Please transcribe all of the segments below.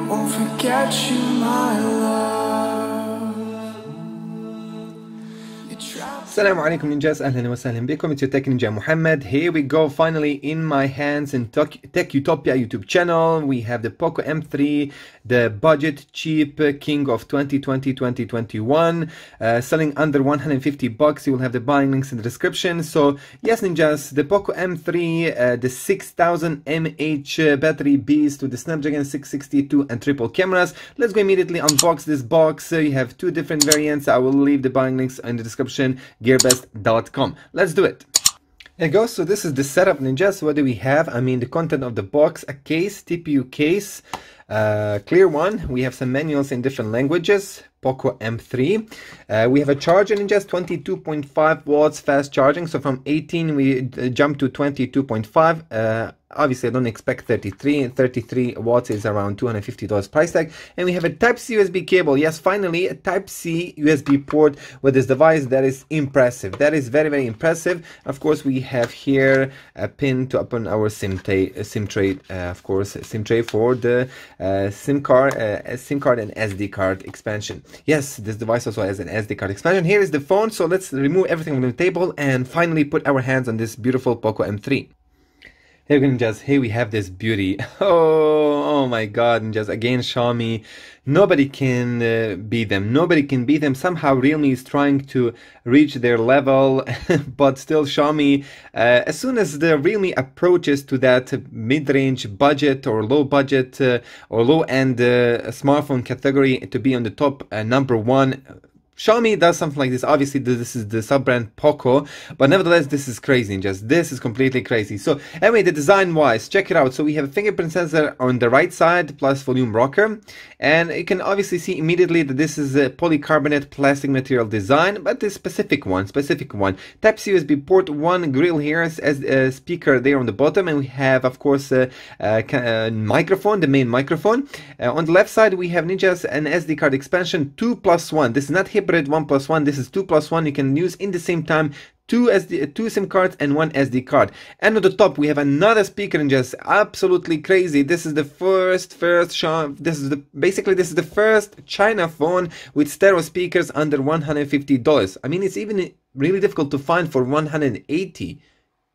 won't forget you, my love. Assalamu alaikum ninjas, ahlan wa sahlan bikum. It's your Tech Ninja Muhammad. Here we go, finally in my hands in TechUtopia YouTube channel. We have the Poco M3, the budget cheap king of 2020-2021, selling under 150 bucks. You will have the buying links in the description. So yes ninjas, the Poco M3, the 6000 mAh battery beast with the Snapdragon 662 and triple cameras. Let's go immediately unbox this box. You have two different variants. I will leave the buying links in the description, gearbest.com. Let's do it. There you go. So this is the setup ninjas. What do we have? I mean the content of the box: a case, TPU case, clear one. We have some manuals in different languages. Poco M3. We have a charger ninjas, 22.5 watts fast charging. So from 18 we jump to 22.5. Obviously I don't expect 33 watts is around $250 price tag. And we have a Type-C USB cable. Yes, finally a Type-C USB port with this device. That is impressive. That is very, very impressive. Of course we have here a pin to open our SIM tray, of course SIM tray for the SIM card and SD card expansion. Yes, this device also has an SD card expansion. Here is the phone. So let's remove everything from the table and finally put our hands on this beautiful Poco M3. Here we go, here we have this beauty. Oh my god, ninjas, again Xiaomi. Nobody can beat them. Nobody can beat them. Somehow Realme is trying to reach their level, but still Xiaomi, as soon as the Realme approaches to that mid-range budget or low budget or low-end smartphone category to be on the top number one, Xiaomi does something like this. Obviously this is the sub-brand Poco, but nevertheless this is crazy. Just this is completely crazy. So anyway, the design wise, check it out. So we have a fingerprint sensor on the right side plus volume rocker, and you can obviously see immediately that this is a polycarbonate plastic material design, but the specific one. Type-C USB port, one grill here as a speaker there on the bottom, and we have of course a microphone, the main microphone. On the left side we have ninjas an SD card expansion 2+1. This is not hybrid 1+1, this is 2+1. You can use in the same time two SIM cards and one SD card. And on the top we have another speaker, and just absolutely crazy. This is the basically this is the first China phone with stereo speakers under $150. I mean, it's even really difficult to find for $180.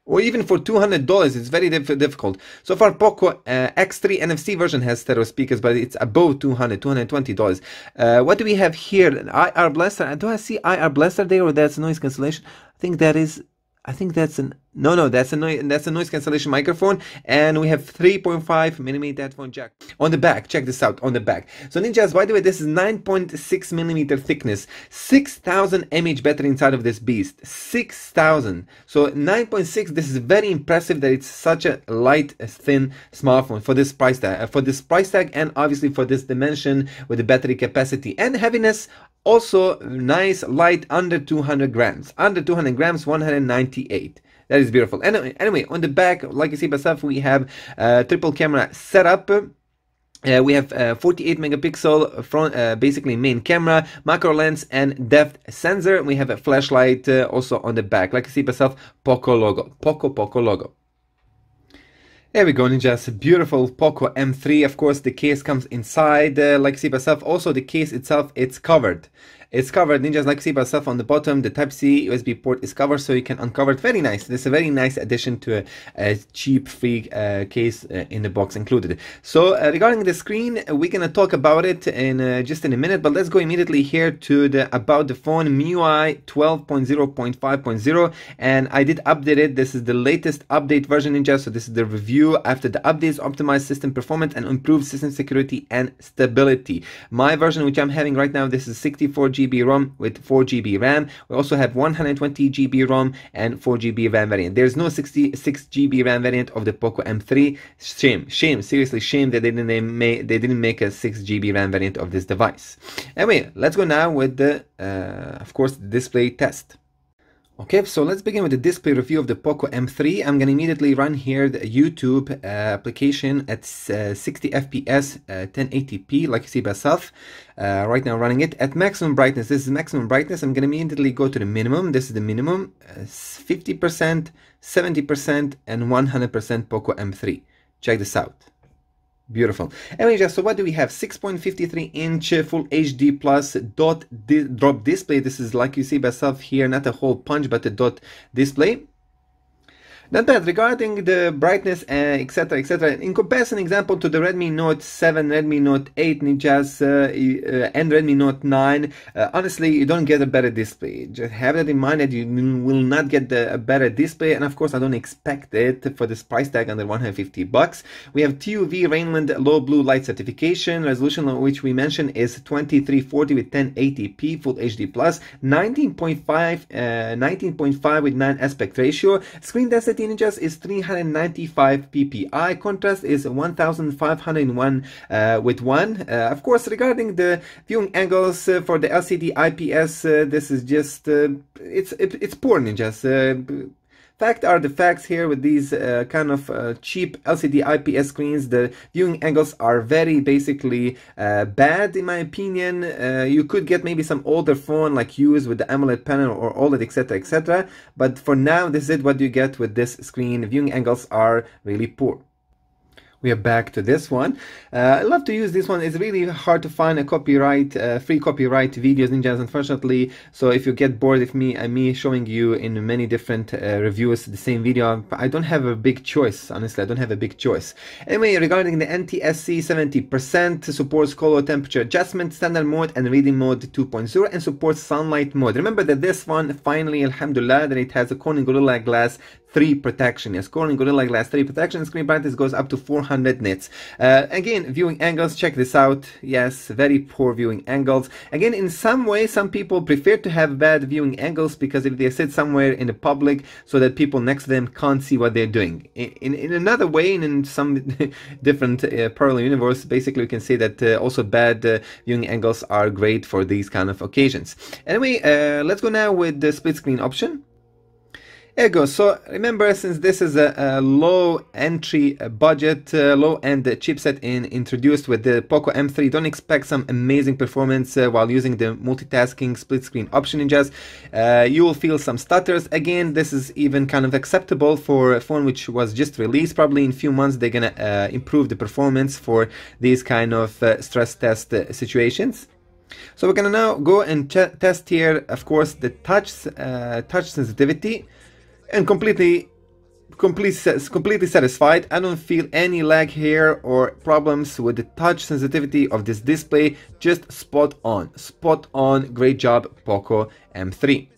Or even for $200, it's very difficult. So far, Poco X3 NFC version has stereo speakers, but it's above $220. What do we have here? IR blaster. Do I see IR blaster there, or that's noise cancellation? I think that's a noise cancellation microphone, and we have 3.5mm headphone jack. On the back, check this out on the back. So ninjas, by the way, this is 9.6mm thickness, 6000 mAh battery inside of this beast, 6000. So 9.6. This is very impressive that it's such a light, thin smartphone for this price tag, and obviously for this dimension with the battery capacity and heaviness. Also nice, light, under 200 grams, 198. That is beautiful. Anyway, on the back, like you see by yourself, we have triple camera setup. We have 48 megapixel front, basically main camera, macro lens, and depth sensor. We have a flashlight also on the back, like you see by yourself, Poco logo, Poco logo. There we go ninjas, beautiful Poco M3. Of course the case comes inside, like you see by yourself. Also the case itself, it's covered ninjas, like you see by yourself on the bottom. The Type-C USB port is covered, so you can uncover it. Very nice. This is a very nice addition to a cheap free case in the box included. So regarding the screen, we're gonna talk about it in just in a minute, but let's go immediately here to the about the phone. MIUI 12.0.5.0, and I did update it. This is the latest update version ninja. So this is the review after the updates, optimized system performance and improved system security and stability. My version, which I'm having right now, this is 64 GB ROM with 4 GB RAM. We also have 120 GB ROM and 4 GB RAM variant. There's no 66 GB RAM variant of the Poco M3. Shame, seriously shame that they didn't make a 6 GB RAM variant of this device. Anyway, let's go now with the of course the display test. Okay, so let's begin with the display review of the Poco M3. I'm going to immediately run here the YouTube application at 60 FPS, 1080p, like you see by yourself. Right now running it at maximum brightness. This is maximum brightness. I'm going to immediately go to the minimum. This is the minimum, 50%, 70%, and 100% Poco M3. Check this out. Beautiful. Anyway, just so what do we have? 6.53 inch full HD plus drop display. This is like you see by yourself here, not a hole punch, but a dot display. Not bad. Regarding the brightness, etc., etc. In comparison, example to the Redmi Note 7, Redmi Note 8 Ninjas, and Redmi Note 9, honestly, you don't get a better display. Just have that in mind that you will not get a better display, and of course, I don't expect it for this price tag under 150 bucks. We have TUV Rainland low blue light certification, resolution of which we mentioned is 2340 with 1080p Full HD plus, 19.5 with 9 aspect ratio, screen density Ninjas is 395 ppi, contrast is 1501 with 1. Of course, regarding the viewing angles for the LCD IPS, this is just it's poor Ninjas. Fact are the facts here with these kind of cheap LCD IPS screens. The viewing angles are very basically bad in my opinion. You could get maybe some older phone like used with the AMOLED panel or OLED, etc., etc. But for now, this is what you get with this screen. Viewing angles are really poor. We are back to this one. I love to use this one. It's really hard to find a copyright, free copyright videos, Ninjas, unfortunately. So if you get bored of me showing you in many different reviews the same video, I don't have a big choice. Honestly, I don't have a big choice. Anyway, regarding the NTSC 70%, supports color temperature adjustment, standard mode, and reading mode 2.0, and supports sunlight mode. Remember that this one, finally, alhamdulillah, that it has a Corning Gorilla Glass 3 protection. Yes, Corning Gorilla Glass 3 protection. Screen brightness goes up to 400 nits. Again, viewing angles, check this out. Yes, very poor viewing angles. Again, in some way, some people prefer to have bad viewing angles because if they sit somewhere in the public so that people next to them can't see what they're doing. In another way, in some different parallel universe, basically we can say that also bad viewing angles are great for these kind of occasions. Anyway, let's go now with the split screen option. There you go. So remember, since this is a low entry budget, low end chipset introduced with the Poco M3, don't expect some amazing performance while using the multitasking split screen option. Just you will feel some stutters. Again, this is even kind of acceptable for a phone which was just released. Probably in a few months they're gonna improve the performance for these kind of stress test situations. So we're gonna now go and test here, of course, the touch sensitivity. And completely satisfied. I don't feel any lag here or problems with the touch sensitivity of this display. Just spot on. Great job, Poco M3.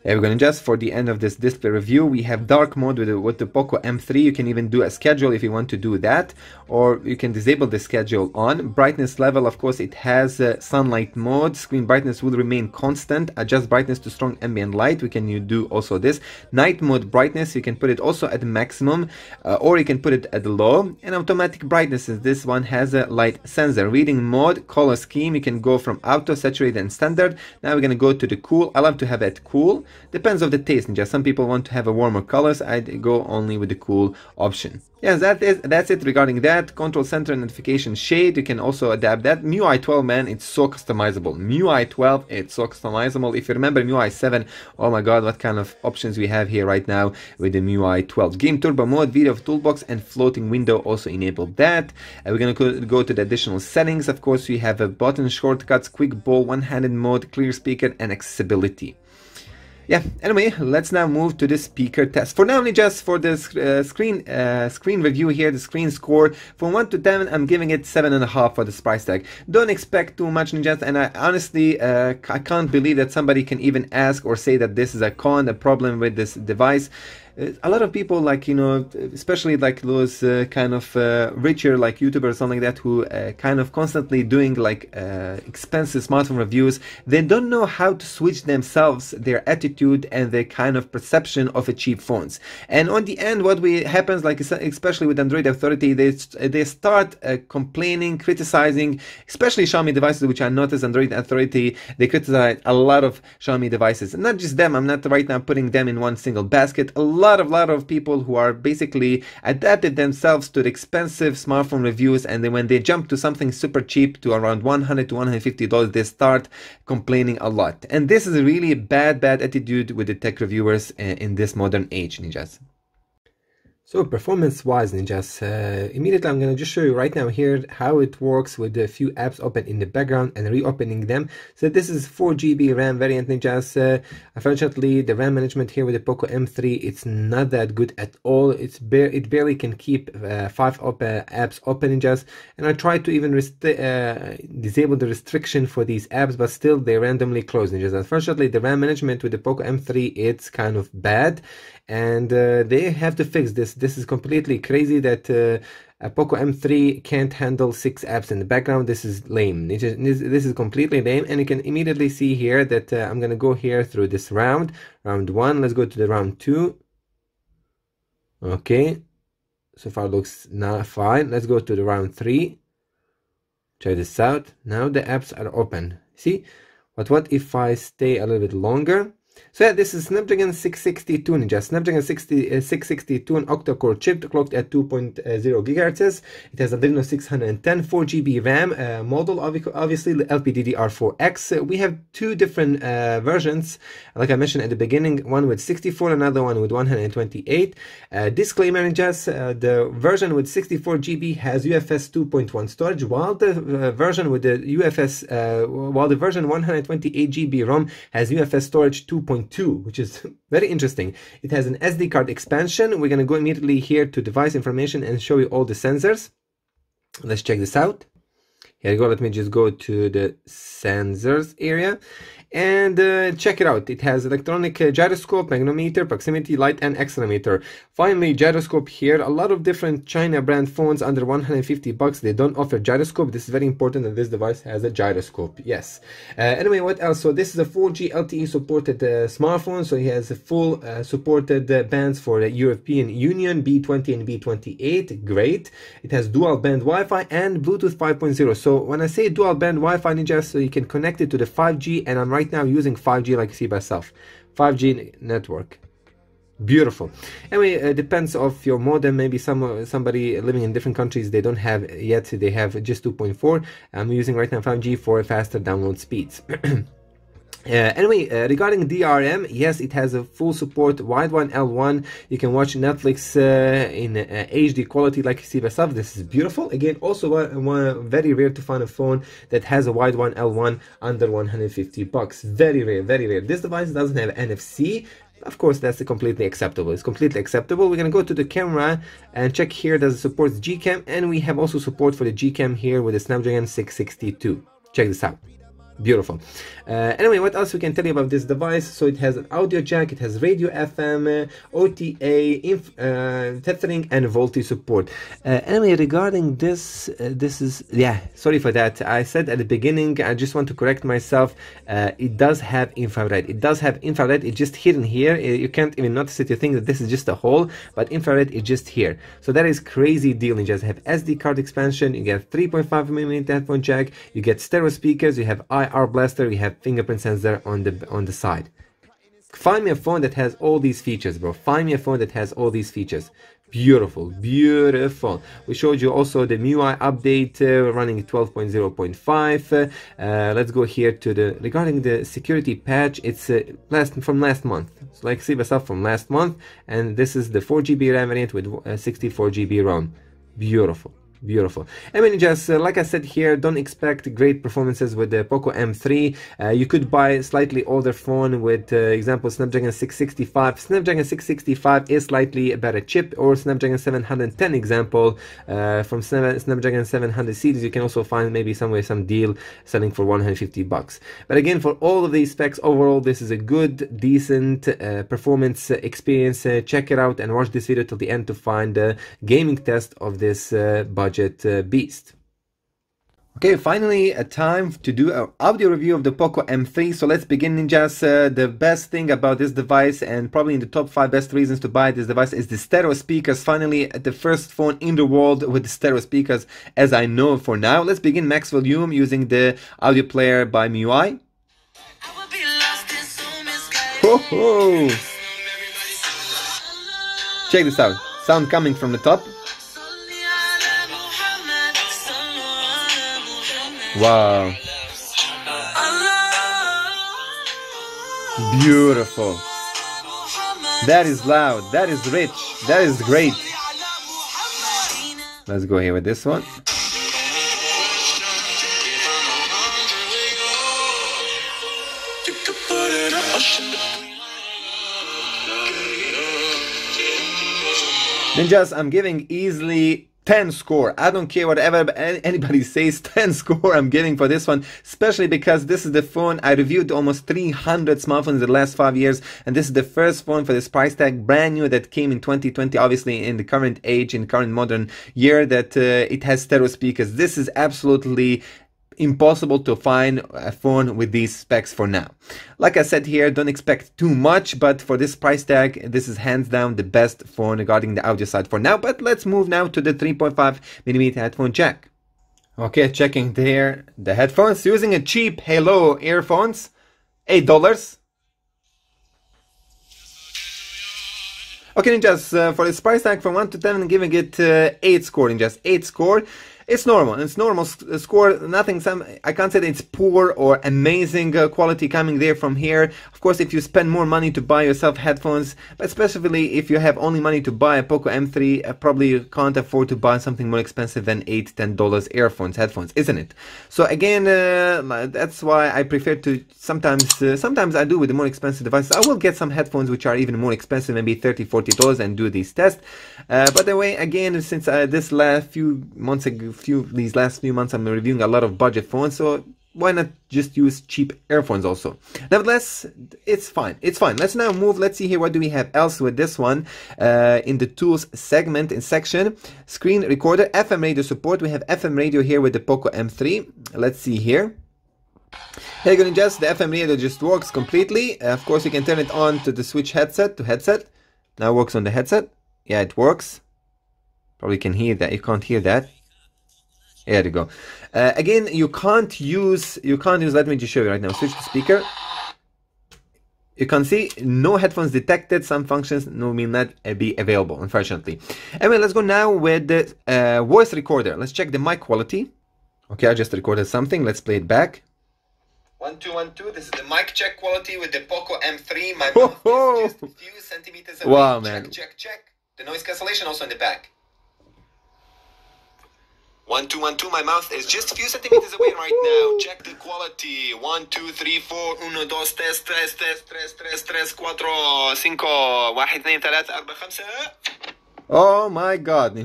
We're going to just for the end of this display review, we have dark mode with the Poco M3. You can even do a schedule if you want to do that, or you can disable the schedule on. Brightness level, of course, it has sunlight mode. Screen brightness will remain constant. Adjust brightness to strong ambient light. We can do also this. Night mode brightness, you can put it also at the maximum, or you can put it at the low. And automatic brightness, this one has a light sensor. Reading mode, color scheme, you can go from auto, saturated, and standard. Now we're going to go to the cool. I love to have it cool. Depends of the taste. Just some people want to have a warmer colors. I'd go only with the cool option. Yes, that's it regarding that. Control center notification shade, you can also adapt that. MIUI 12, man, it's so customizable. MIUI 12, it's so customizable. If you remember MIUI 7, oh my god, what kind of options we have here right now with the MIUI 12. Game turbo mode, video toolbox, and floating window also enabled that. We're gonna go to the additional settings. Of course, we have a button shortcuts, quick ball, one-handed mode, clear speaker, and accessibility. Yeah, anyway, let's now move to the speaker test. For now, only just for the screen review here, the screen score, from 1 to 10, I'm giving it 7.5 for this price tag. Don't expect too much, Ninjas, and I honestly, I can't believe that somebody can even ask or say that this is a problem with this device. A lot of people, like, you know, especially like those kind of richer like YouTubers or something like that, who kind of constantly doing like expensive smartphone reviews, they don't know how to switch themselves, their attitude and their kind of perception of a cheap phones. And on the end, what happens, like especially with Android Authority, they start complaining, criticizing, especially Xiaomi devices, which I noticed Android Authority, they criticize a lot of Xiaomi devices. And not just them, I'm not right now putting them in one single basket. A lot of people who are basically adapted themselves to the expensive smartphone reviews, and then when they jump to something super cheap to around $100 to $150, they start complaining a lot. And this is a really bad attitude with the tech reviewers in this modern age, Ninjas. So performance-wise, ninjas, immediately I'm going to just show you right now here how it works with a few apps open in the background and reopening them. So this is 4 GB RAM variant, ninjas. Unfortunately, the RAM management here with the Poco M3, it's not that good at all. It barely can keep 5 apps open, ninjas. And I tried to even disable the restriction for these apps, but still they randomly close, ninjas. Unfortunately, the RAM management with the Poco M3, it's kind of bad. And they have to fix this. This is completely crazy that a Poco M3 can't handle 6 apps in the background. This is lame. This is completely lame. And you can immediately see here that I'm going to go here through this round 1. Let's go to the round 2. Okay, so far looks not fine. Let's go to the round 3. Check this out. Now the apps are open. See, but what if I stay a little bit longer? So yeah, this is Snapdragon 662 ninja. Snapdragon 662 an octa-core chip clocked at 2.0 GHz. It has Adreno 610, 4 GB RAM model, obviously LPDDR4X. We have 2 different versions, like I mentioned at the beginning, one with 64, another one with 128. Disclaimer, ninjas, the version with 64 GB has UFS 2.1 storage, while the version with the version 128 GB ROM has UFS storage 2.2, which is very interesting. It has an SD card expansion. We're going to go immediately here to device information and show you all the sensors. Let's check this out. Here you go. Let me just go to the sensors area and check it out. It has electronic gyroscope, magnetometer, proximity light, and accelerometer. Finally, gyroscope here. A lot of different China brand phones under 150 bucks, they don't offer gyroscope. This is very important that this device has a gyroscope. Yes. Anyway, what else? So this is a 4G LTE supported smartphone. So it has a full supported bands for the European Union, B20 and B28. Great. It has dual band Wi-Fi and Bluetooth 5.0. So when I say dual band Wi-Fi, ninja, so you can connect it to the 5G, and I'm right now using 5G like you see myself. 5G network. Beautiful. Anyway, it depends of your modem. Maybe somebody living in different countries, they don't have yet, they have just 2.4. I'm using right now 5G for faster download speeds. Anyway, regarding DRM, yes, it has a full support wide one L1. You can watch Netflix in HD quality like you see myself. This is beautiful. Again, also one very rare to find a phone that has a wide one L1 under 150 bucks. Very rare, very rare. This device doesn't have NFC. Of course, that's completely acceptable. It's completely acceptable. We're going to go to the camera and check here that it supports Gcam, and we have also support for the Gcam here with the Snapdragon 662. Check this out. Beautiful. Anyway, what else we can tell you about this device? So it has an audio jack, it has radio FM, OTA, tethering, and VoLTE support. Anyway, regarding this, sorry for that. I said at the beginning, I just want to correct myself. It does have infrared. It does have infrared. It's just hidden here. You can't even notice it. You think that this is just a hole, but infrared is just here. So that is crazy deal. You just have SD card expansion. You get 3.5mm headphone jack. You get stereo speakers. You have IR blaster. You have fingerprint sensor on the side. Find me a phone that has all these features, bro. Find me a phone that has all these features. Beautiful, beautiful. We showed you also the MIUI update running 12.0.5. Let's go here to the regarding the security patch. It's from last month. So like see myself from last month, and this is the 4 GB RAM variant with 64 GB ROM. Beautiful. Beautiful. I mean, just like I said here, don't expect great performances with the Poco M3. You could buy a slightly older phone with, example, Snapdragon 665. Snapdragon 665 is slightly a better chip, or Snapdragon 710 example from Snapdragon 700 series. You can also find maybe somewhere some deal selling for 150 bucks. But again, for all of these specs, overall, this is a good, decent performance experience. Check it out and watch this video till the end to find a gaming test of this budget beast. Okay, finally a time to do an audio review of the Poco M3. So let's begin, ninjas. The best thing about this device, and probably in the top 5 best reasons to buy this device, is the stereo speakers. Finally, the first phone in the world with the stereo speakers, as I know for now. Let's begin max volume using the audio player by MIUI. Ho-ho! Check this out. Sound coming from the top. Wow. Beautiful. That is loud. That is rich. That is great. Let's go here with this one. Ninjas, I'm giving easily 10 score. I don't care whatever anybody says, 10 score I'm giving for this one, especially because this is the phone. I reviewed almost 300 smartphones in the last 5 years, and this is the first phone for this price tag, brand new, that came in 2020, obviously in the current age, in current modern year, that it has stereo speakers. This is absolutely impossible to find a phone with these specs for now. Like I said here, don't expect too much, but for this price tag, this is hands down the best phone regarding the audio side for now. But let's move now to the 3.5mm headphone jack. Okay, checking there the headphones, using a cheap Halo earphones, $8. Okay, Ninjas, for this price tag from 1 to 10, I'm giving it 8 score, Ninjas, 8 score. It's normal. It's normal score. Nothing. I can't say that it's poor or amazing quality coming there from here. Of course, if you spend more money to buy yourself headphones, but especially if you have only money to buy a Poco M3, probably you can't afford to buy something more expensive than $8-10 headphones, isn't it? So again, that's why I prefer to sometimes I do with the more expensive devices. I will get some headphones which are even more expensive, maybe $30-40, and do these tests. But anyway, again, since these last few months I'm reviewing a lot of budget phones, so why not just use cheap earphones also? Nevertheless, it's fine. It's fine. Let's now move. Let's see here. What do we have else with this one? In the tools segment in section, screen recorder, FM radio support. We have FM radio here with the Poco M3. Let's see here. Here you go, Ninjas. The FM radio just works completely. Of course, you can turn it on to the switch headset to headset. Now it works on the headset. Yeah, it works. Probably can hear that. You can't hear that. There you go. Again, you can't use, let me just show you right now. Switch the speaker. You can see no headphones detected. Some functions may not be available, unfortunately. Anyway, let's go now with the voice recorder. Let's check the mic quality. Okay, I just recorded something. Let's play it back. 1 2 1 2. This is the mic check quality with the Poco M3. My mouth is just a few centimeters away. Wow, man. Check. The noise cancellation also in the back. 1 2 1 2. My mouth is just a few centimeters away right now. Check the quality. 1 2 3 4. 1 2 test 3 4 5 1 2 3 4 5. Oh my god.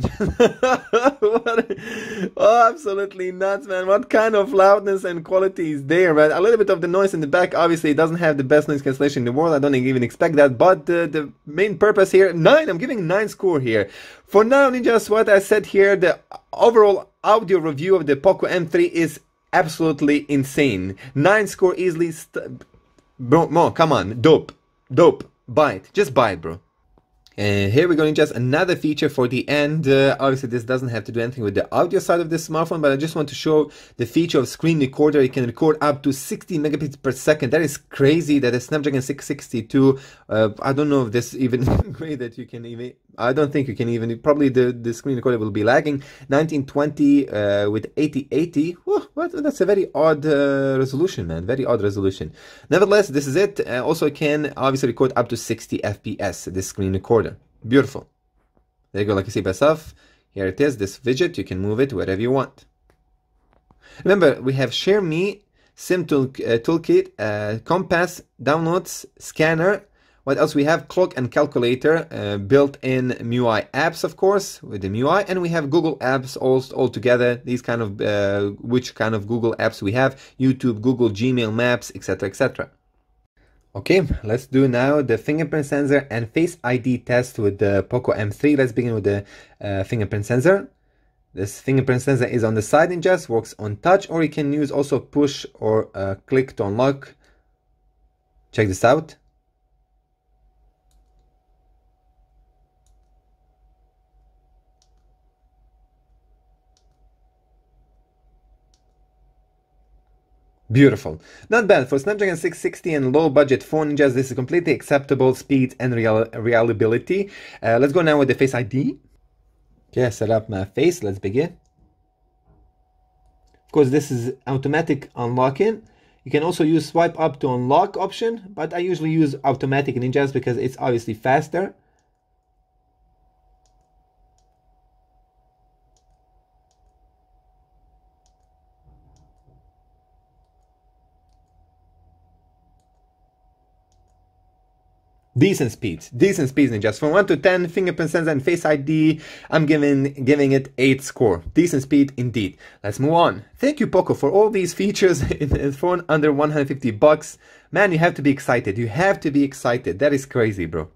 Oh, absolutely nuts, man. What kind of loudness and quality is there, man? A little bit of the noise in the back. Obviously, it doesn't have the best noise cancellation in the world. I don't even expect that. But the main purpose here, 9. I'm giving 9 score here. For now, Ninjas, what I said here, the overall audio review of the Poco M3 is absolutely insane. 9 score easily. Bro, come on. Dope. Buy it. Just buy it, bro. And here we go, Ninjas, another feature for the end. Obviously, this doesn't have to do anything with the audio side of this smartphone, but I just want to show the feature of screen recorder. You can record up to 60 megabits per second. That is crazy. That is Snapdragon 662. I don't know if this even great that you can even. I don't think you can even. Probably the screen recorder will be lagging. 1920 with 8080. Whew, that's a very odd resolution, man. Very odd resolution. Nevertheless, this is it. Also, can obviously record up to 60 FPS. This screen recorder. Beautiful. There you go, like you see by yourself. Here it is, this widget. You can move it wherever you want. Remember, we have Share Me, SIM toolkit, compass, downloads, scanner. What else we have? Clock and calculator, built-in MIUI apps, of course, with the MIUI, and we have Google apps all together. These kind of, which kind of Google apps we have? YouTube, Google, Gmail, Maps, etc., etc. Okay, let's do now the fingerprint sensor and Face ID test with the Poco M3. Let's begin with the fingerprint sensor. This fingerprint sensor is on the side and just works on touch, or you can use also push or click to unlock. Check this out. Beautiful. Not bad. For Snapdragon 660 and low budget phone, just this is completely acceptable speed and reliability. Let's go now with the Face ID. Okay, set up my face. Let's begin. Of course, this is automatic unlocking. You can also use swipe up to unlock option, but I usually use automatic Ninjas because it's obviously faster. Decent speeds, ninjas. From 1 to 10, fingerprint sensor and face ID, I'm giving it 8 score. Decent speed indeed. Let's move on. Thank you, Poco, for all these features in a phone under 150 bucks. Man, you have to be excited. You have to be excited. That is crazy, bro.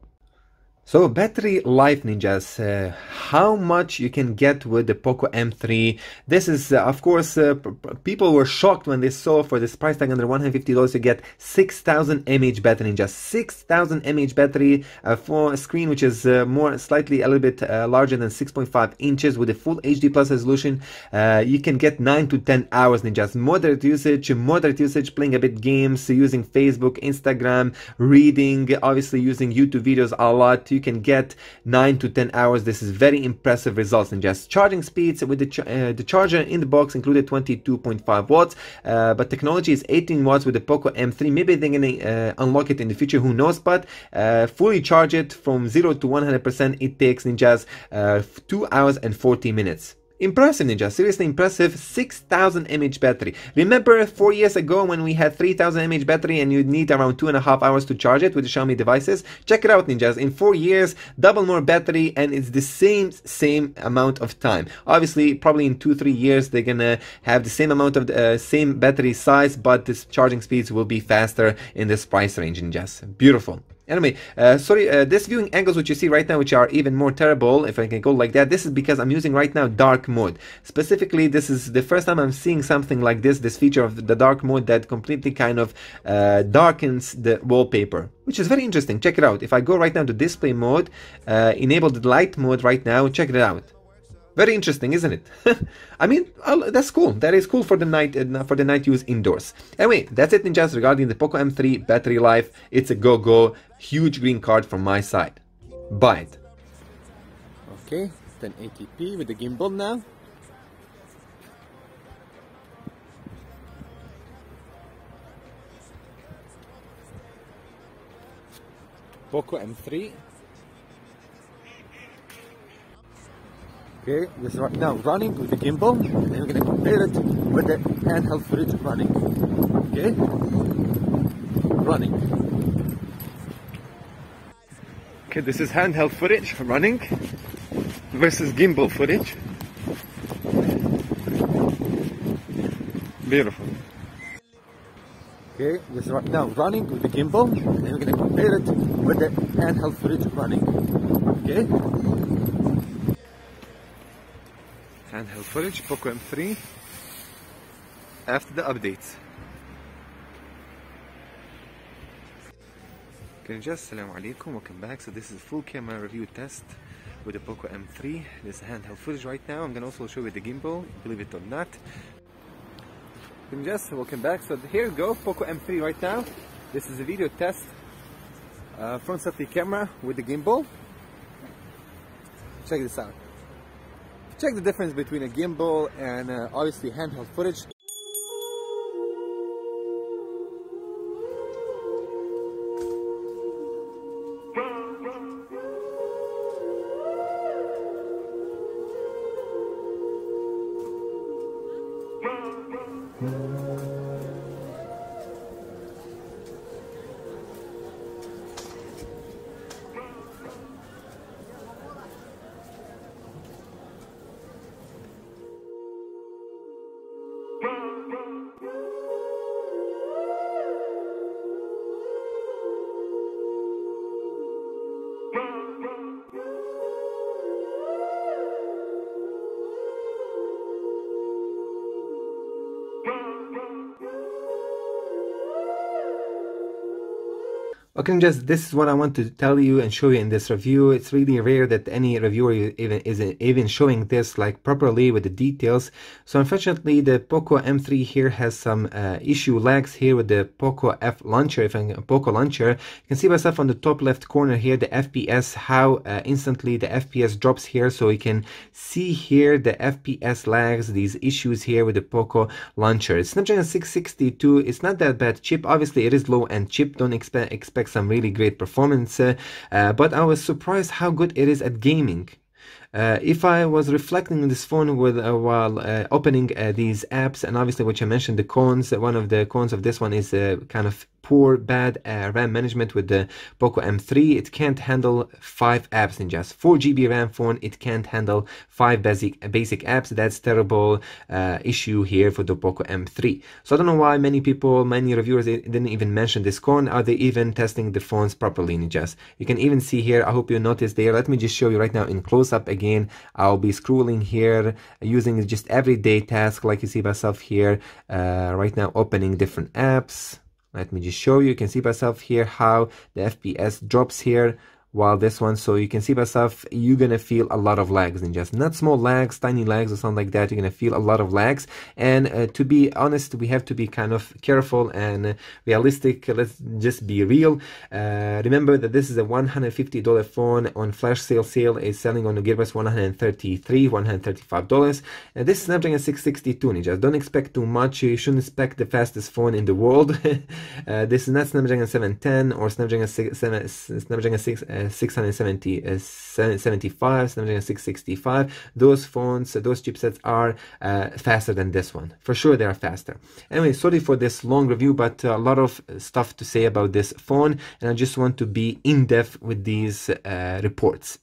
So battery life, ninjas, how much you can get with the Poco M3. This is, of course, people were shocked when they saw for this price tag under $150 you get 6000 mAh battery, ninjas. 6000 mAh battery for a screen which is slightly a little bit larger than 6.5 inches with a full HD plus resolution. You can get 9 to 10 hours, ninjas. Moderate usage, playing a bit games, using Facebook, Instagram, reading, obviously using YouTube videos a lot. You can get 9 to 10 hours. This is very impressive results. And just charging speeds with the charger in the box included 22.5 watts, but technology is 18 watts with the Poco M3. Maybe they're gonna unlock it in the future, who knows, but fully charge it from 0 to 100%, it takes, ninjas, 2 hours and 40 minutes. Impressive, ninja, seriously impressive. 6000 mAh battery. Remember 4 years ago when we had 3000 mAh battery and you'd need around 2.5 hours to charge it with the Xiaomi devices? Check it out, ninjas. In 4 years, double more battery and it's the same amount of time. Obviously, probably in 2-3 years they're gonna have the same amount of same battery size, but this charging speeds will be faster in this price range, ninjas. Beautiful. Anyway, this viewing angles which you see right now, which are even more terrible, if I can go like that, this is because I'm using right now dark mode. Specifically, this is the first time I'm seeing something like this feature of the dark mode that completely kind of darkens the wallpaper, which is very interesting. Check it out. If I go right now to display mode, enable the light mode right now, check it out. Very interesting, isn't it? I mean, that's cool. That is cool for the night use indoors. Anyway, that's it, ninjas, regarding the Poco M3 battery life. It's a go. Huge green card from my side. Buy it. Okay, 1080p with the gimbal now. Poco M3. Okay, this is right now running with the gimbal, and we're going to compare it with the handheld footage running. Okay, running. Okay, this is handheld footage running versus gimbal footage. Beautiful. Okay, this is right now running with the gimbal, and we're going to compare it with the handheld footage running. Okay. Handheld footage, Poco M3 after the updates. Okay, just assalamu alaikum, welcome back. So this is full camera review test with the Poco M3. This is handheld footage right now. I'm gonna also show you the gimbal, believe it or not. Just welcome back. So here we go, Poco M3 right now. This is a video test, front selfie camera with the gimbal. Check this out. Check the difference between a gimbal and obviously handheld footage. Okay, just this is what I want to tell you and show you in this review. It's really rare that any reviewer even showing this like properly with the details. So unfortunately, the Poco M3 here has some lags here with the Poco F launcher. Poco launcher, you can see myself on the top left corner here the FPS, how instantly the FPS drops here. So you can see here the FPS lags, these issues here with the Poco launcher. It's Snapdragon 662. It's not that bad chip. Obviously, it is low end chip. Don't expect some really great performance, but I was surprised how good it is at gaming. If I was reflecting on this phone while opening these apps, and obviously what you mentioned, the cons, one of the cons of this one is kind of poor, bad RAM management with the Poco M3. It can't handle 5 apps in just 4 GB RAM phone. It can't handle 5 basic apps. That's terrible issue here for the Poco M3. So I don't know why many reviewers didn't even mention this con. Are they even testing the phones properly, ninjas? You can even see here, I hope you notice there. Let me just show you right now in close-up again. I'll be scrolling here using just everyday task, like you see myself here right now, opening different apps. Let me just show you. You can see myself here how the FPS drops here, while this one, so you can see myself, you're gonna feel a lot of lags, and just not small lags, tiny lags or something like that. You're gonna feel a lot of lags, and to be honest, we have to be kind of careful and realistic. Let's just be real. Remember that this is a $150 phone on flash sale is selling on the Gearbest $135. And this is Snapdragon 662. Just don't expect too much. You shouldn't expect the fastest phone in the world. This is not Snapdragon 710 or Snapdragon 675, Snapdragon 665. Those phones, those chipsets are faster than this one. For sure they are faster. Anyway, sorry for this long review, but a lot of stuff to say about this phone, and I just want to be in depth with these reports.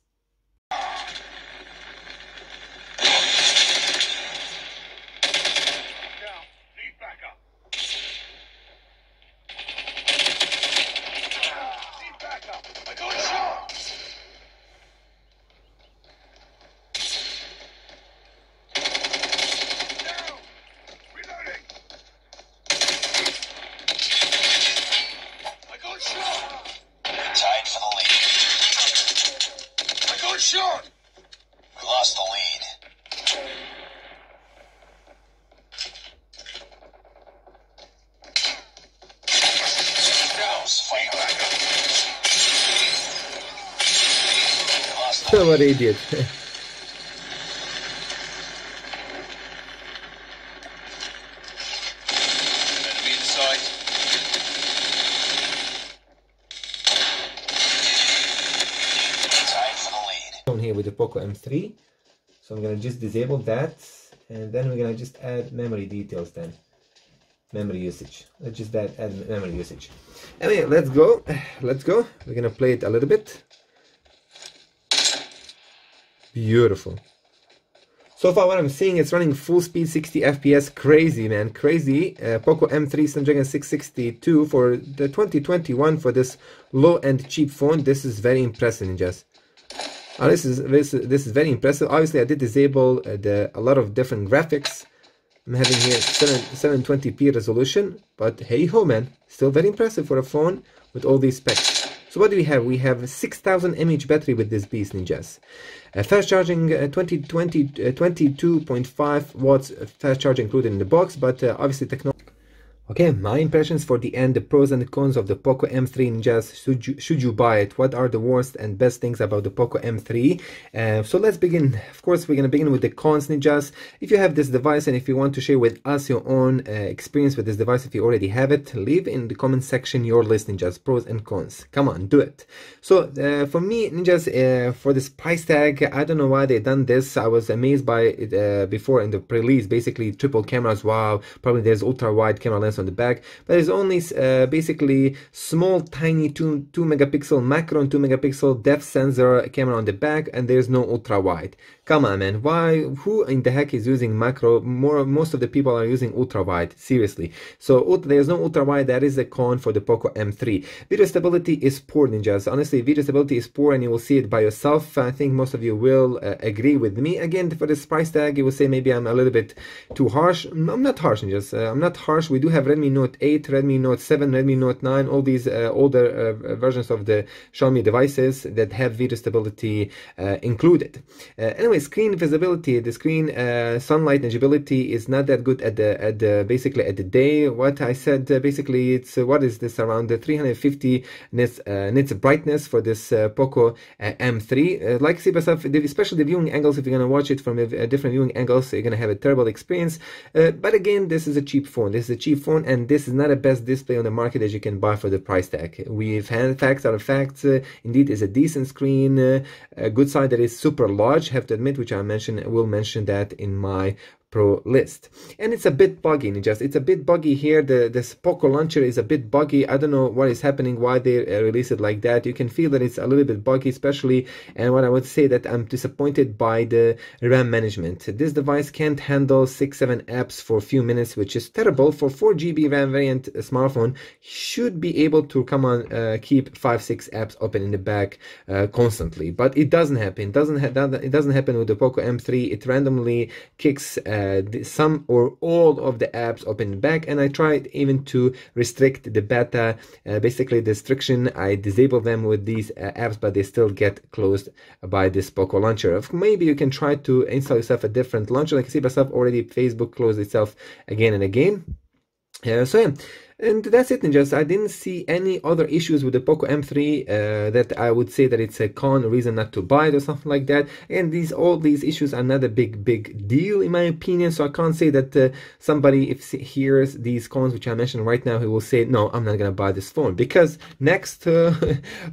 Short! We lost the lead. What idiot. Here with the Poco M3, so I'm gonna just disable that, and then we're gonna just add memory details, then memory usage. Let's just add memory usage. Anyway, let's go. We're gonna play it a little bit. Beautiful. So far what I'm seeing, it's running full speed 60 FPS. Crazy, man, crazy. Poco M3 Snapdragon 662 for the 2021 for this low-end cheap phone. This is very impressive, just. This is very impressive. Obviously, I did disable a lot of different graphics. I'm having here 720p resolution, but hey ho, man, still very impressive for a phone with all these specs. So what do we have? We have 6,000 mAh battery with this beast, ninjas. Fast charging, 22.5 watts fast charge included in the box, but obviously technology. Okay, my impressions for the end, the pros and the cons of the Poco M3, ninjas. Should you buy it? What are the worst and best things about the Poco M3? So let's begin. Of course, we're going to begin with the cons, ninjas. If you have this device and if you want to share with us your own experience with this device, if you already have it, leave in the comment section your list, ninjas, pros and cons. Come on, do it. So for me, ninjas, for this price tag, I don't know why they done this. I was amazed by it before in the release. Basically, triple cameras. Wow, probably there's ultra wide camera lens on the back, but there's only basically small tiny 2 megapixel macro and 2 megapixel depth sensor camera on the back, and there's no ultra wide. Come on, man, why? Who in the heck is using macro? Most of the people are using ultra wide, seriously. So there's no ultra wide. That is a con for the Poco M3. Video stability is poor, ninjas. Honestly, video stability is poor, and you will see it by yourself. I think most of you will agree with me. Again, for this price tag, you will say maybe I'm a little bit too harsh. I'm not harsh, ninjas. I'm not harsh. We do have Redmi Note 8, Redmi Note 7, Redmi Note 9, all these older versions of the Xiaomi devices that have video stability included. Anyway, screen visibility, the screen sunlight legibility is not that good basically at the day. What I said, basically, it's what is this, around the 350 nits brightness for this Poco M3. Like see myself, especially the viewing angles, if you're gonna watch it from different viewing angles, you're gonna have a terrible experience. But again, this is a cheap phone. This is a cheap phone, and this is not a best display on the market that you can buy for the price tag. We've had facts are facts. Indeed, is a decent screen. A good side that is super large. Have to admit, which I will mention that in my Pro list. And it's a bit buggy, ninjas. It's a bit buggy here. This Poco launcher is a bit buggy. I don't know what is happening, why they release it like that. You can feel that it's a little bit buggy, especially, and what I would say that I'm disappointed by the RAM management. This device can't handle 6-7 apps for a few minutes, which is terrible. For 4 GB RAM variant smartphone, should be able to keep 5-6 apps open in the back constantly, but it doesn't happen. It doesn't happen with the Poco M3. It randomly kicks some or all of the apps open in the back, and I tried even to restrict the beta, basically the restriction. I disable them with these apps, but they still get closed by this Poco launcher. Maybe you can try to install yourself a different launcher. Like you see myself already, Facebook closed itself again and again. So yeah, and that's it, ninjas. I didn't see any other issues with the Poco M3 that I would say that it's a con, a reason not to buy it or something like that. And all these issues are not a big deal in my opinion, so I can't say that somebody, if he hears these cons which I mentioned right now, he will say, no, I'm not gonna buy this phone. Because next, well,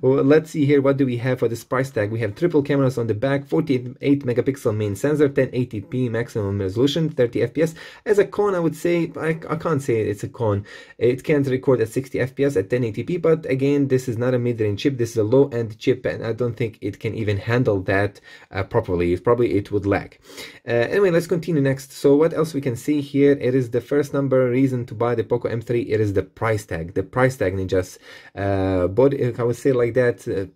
let's see here, what do we have for this price tag? We have triple cameras on the back, 48 megapixel main sensor, 1080p maximum resolution, 30 fps. As a con, I would say, I can't say it's a con. It can't record at 60 fps at 1080p, but again, this is not a mid-range chip. This is a low-end chip, and I don't think it can even handle that properly. Probably it would lag. Anyway, let's continue next. So what else we can see here? It is the first number reason to buy the Poco M3. It is the price tag. The price tag, ninjas. But I would say like that.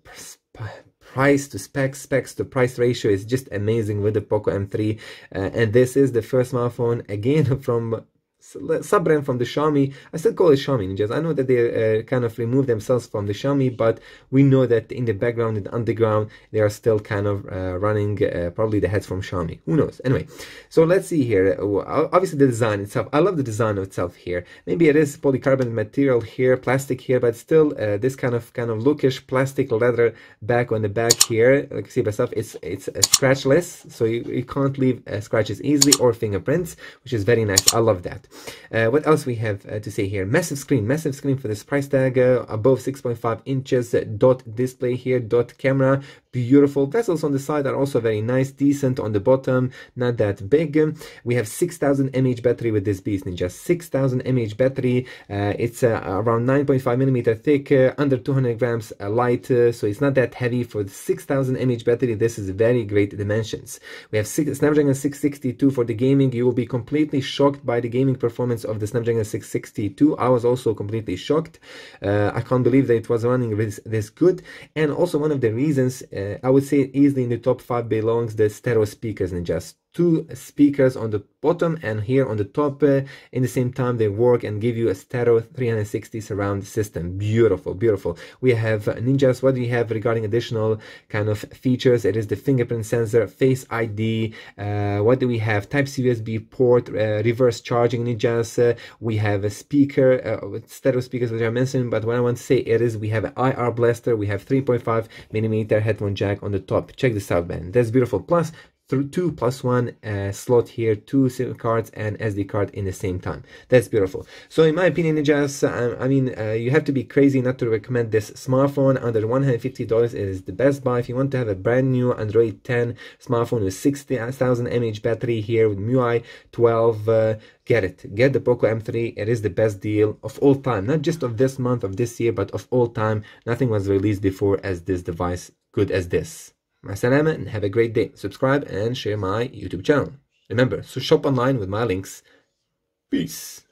Price to specs to price ratio is just amazing with the Poco M3, and this is the first smartphone again from sub-brand from the Xiaomi. I still call it Xiaomi, ninjas. I know that they kind of removed themselves from the Xiaomi, but we know that in the background, in the underground, they are still kind of running probably the heads from Xiaomi. Who knows? Anyway, so let's see here. Obviously, the design itself. I love the design of itself here. Maybe it is polycarbonate material here, plastic here, but still this kind of lookish plastic leather back on the back here. Like you see myself, it's scratchless, so you can't leave scratches easily or fingerprints, which is very nice. I love that. What else we have to say here? Massive screen for this price tag, above 6.5 inches, dot display here, dot camera, beautiful. Bezels on the side are also very nice, decent on the bottom, not that big. We have 6000 mAh battery with this beast, ninja. 6000 mAh battery. It's around 9.5 millimeter thick, under 200 grams light, so it's not that heavy. For the 6000 mAh battery, this is very great dimensions. We have Snapdragon 662 for the gaming. You will be completely shocked by the gaming performance of the Snapdragon 662. I was also completely shocked. I can't believe that it was running this good. And also one of the reasons, I would say easily in the top 5 belongs the stereo speakers, and just 2 speakers on the bottom and here on the top. In the same time, they work and give you a stereo 360 surround system. Beautiful. We have ninjas. What do we have regarding additional kind of features? It is the fingerprint sensor, face ID. What do we have? Type-C USB port, reverse charging, ninjas. We have a speaker, stereo speakers, which I mentioned, but what I want to say it is we have an IR blaster. We have 3.5 millimeter headphone jack on the top. Check this out, man. That's beautiful. Plus 2+1 slot here, 2 SIM cards and SD card in the same time. That's beautiful. So in my opinion, ninjas, I mean, you have to be crazy not to recommend this smartphone. Under $150 it is the best buy. If you want to have a brand new Android 10 smartphone with 60,000 mAh battery here with MIUI 12, get it. Get the Poco M3. It is the best deal of all time, not just of this month, of this year, but of all time. Nothing was released before as this device good as this. Masalama, and have a great day. Subscribe and share my YouTube channel. Remember, so shop online with my links. Peace.